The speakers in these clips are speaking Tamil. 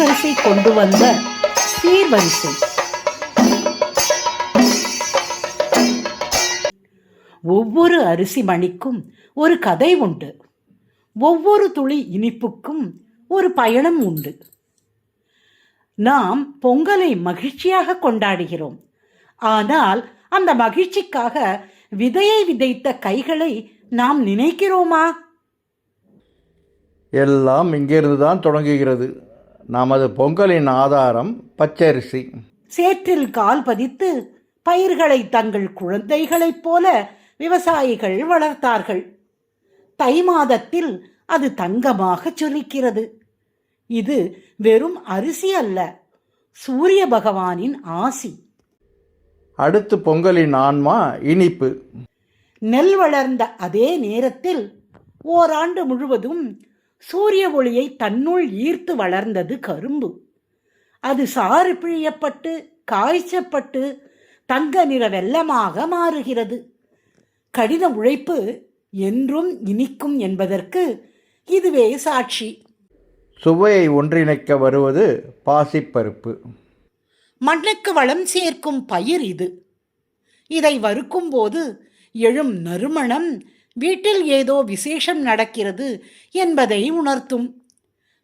ஏர்வரிசை கொண்டு வந்த சீர்வரிசை. ஒவ்வொரு அரிசி மணிக்கும் ஒரு கதை உண்டு. ஒவ்வொரு துளி இனிப்புக்கும் ஒரு பயணம் உண்டு. நாம் பொங்கலை மகிழ்ச்சியாக கொண்டாடுகிறோம். ஆனால் அந்த மகிழ்ச்சிக்காக விதையை விதைத்த கைகளை நாம் நினைக்கிறோமா? எல்லாம் இங்கிருந்து தான் தொடங்குகிறது. நமது பொங்கலின் ஆதாரம் பச்சரிசி. சேற்றில் கால் பதித்து பயிர்களை தங்கள் குழந்தைகளைப் போல விவசாயிகள் வளர்த்தார்கள். தை மாதத்தில் அது தங்கமாக ஜொலிக்கிறது. இது வெறும் அரிசி அல்ல, சூரிய பகவானின் ஆசி. அடுத்து பொங்கலின் ஆன்மா இனிப்பு. நெல் வளர்ந்த அதே நேரத்தில் ஓராண்டு முழுவதும் சூரிய ஒளியை தன்னுள் ஈர்த்து வளர்ந்தது கரும்பு. அது சாறு பிழியப்பட்டு காய்ச்சப்பட்டு தங்க நிற வெல்லமாக மாறுகிறது. கடின உழைப்பு என்றும் இனிக்கும் என்பதற்கு இதுவே சாட்சி. சுவையை ஒன்றிணைக்க வருவது பாசிப்பருப்பு. மண்ணுக்கு வளம் சேர்க்கும் பயிர் இது. இதை வறுக்கும் போது எழும் நறுமணம் வீட்டில் ஏதோ விசேஷம் நடக்கிறது என்பதை உணர்த்தும்.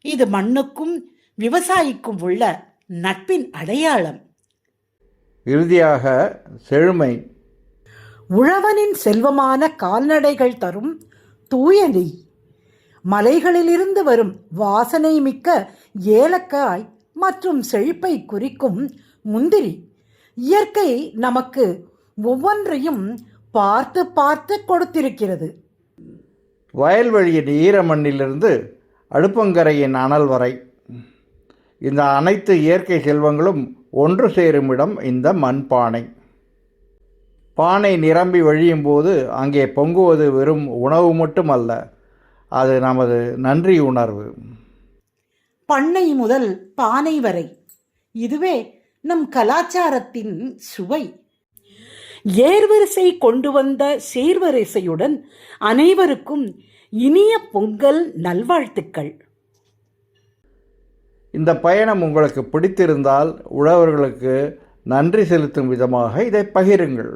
இது மண்ணுக்கும் விவசாயிக்கும் உள்ள நட்பின் அடையாளம். இறுதியாக செழுமை. உழவனின் செல்வமான கால்நடைகள் தரும் தூய நெய், மலைகளிலிருந்து வரும் வாசனை மிக்க ஏலக்காய் மற்றும் செழிப்பை குறிக்கும் முந்திரி. இயற்கை நமக்கு ஒவ்வொன்றையும் பார்த்து பார்த்து கொடுத்திருக்கிறது. வயல்வெளியின் ஈரமண்ணிலிருந்து அடுப்பங்கரையின் அனல் வரை இந்த அனைத்து இயற்கை செல்வங்களும் ஒன்று சேரும் இடம் இந்த மண்பானை. பானை நிரம்பி வழியும் போது அங்கே பொங்குவது வெறும் உணவு மட்டுமல்ல, அது நமது நன்றி உணர்வு. பண்ணை முதல் பானை வரை இதுவே நம் கலாச்சாரத்தின் சுவை. ஏர்வரிசை கொண்டு வந்த சீர்வரிசையுடன் அனைவருக்கும் இனிய பொங்கல் நல்வாழ்த்துக்கள். இந்த பயணம் உங்களுக்கு பிடித்திருந்தால் உழவர்களுக்கு நன்றி செலுத்தும் விதமாக இதை பகிருங்கள்.